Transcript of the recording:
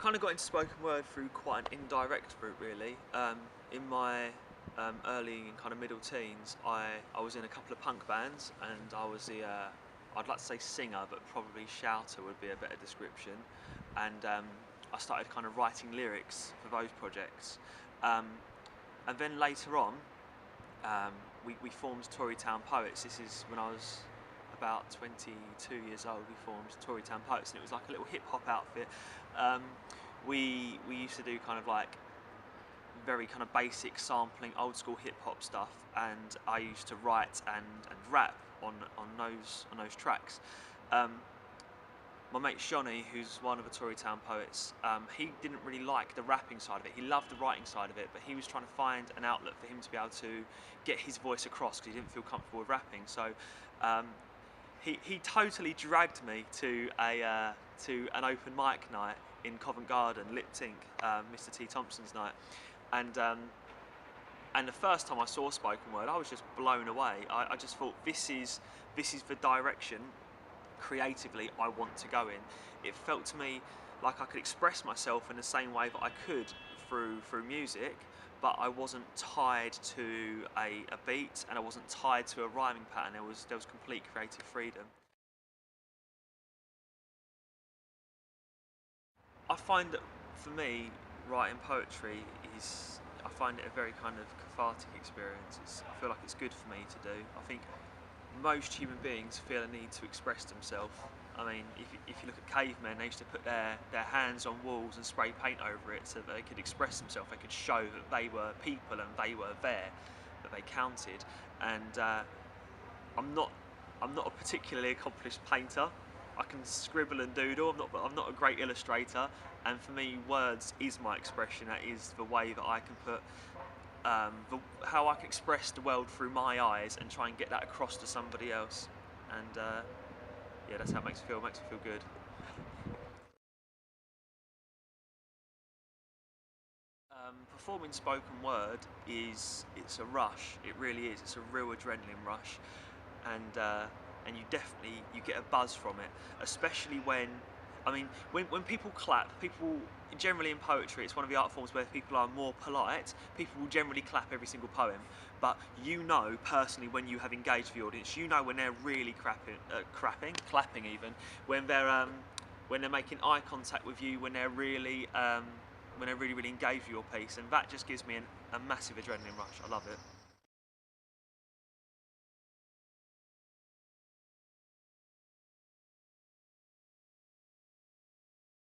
kind of got into spoken word through quite an indirect route, really. In my early and kind of middle teens, I was in a couple of punk bands, and I was the I'd like to say singer, but probably shouter would be a better description. And I started kind of writing lyrics for those projects. And then later on, we formed Torytown Poets. This is when I was about 22 years old. We formed Torytown Poets, and it was like a little hip hop outfit. We used to do kind of like very kind of basic sampling, old school hip hop stuff, and I used to write and rap on those tracks. My mate Shonny, who's one of the Torytown Poets, he didn't really like the rapping side of it. He loved the writing side of it, but he was trying to find an outlet for him to be able to get his voice across because he didn't feel comfortable with rapping. So he totally dragged me to an open mic night in Covent Garden, Lip Tink, Mr. T. Thompson's night, and the first time I saw spoken word, I was just blown away. I just thought, this is the direction creatively I want to go in. It felt to me like I could express myself in the same way that I could through music, but I wasn't tied to a beat, and I wasn't tied to a rhyming pattern. There was complete creative freedom. I find that for me, writing poetry I find it a very kind of cathartic experience. I feel like it's good for me to do. I think most human beings feel a need to express themselves. I mean, if you look at cavemen, they used to put their hands on walls and spray paint over it so that they could express themselves, they could show that they were people and they were there, that they counted. And I'm not a particularly accomplished painter. I can scribble and doodle. I'm not a great illustrator, and for me, words is my expression. That is the way that I can put how I can express the world through my eyes and try and get that across to somebody else. And yeah, that's how it makes me feel. It makes me feel good. Performing spoken word it's a rush. It really is. It's a real adrenaline rush, and you get a buzz from it, especially when. I mean, when people clap, people generally in poetry, it's one of the art forms where people are more polite. People will generally clap every single poem, but you know personally when you have engaged the audience, you know when they're really clapping even, when they're making eye contact with you, when they're really really engaged with your piece, and that just gives me a massive adrenaline rush. I love it.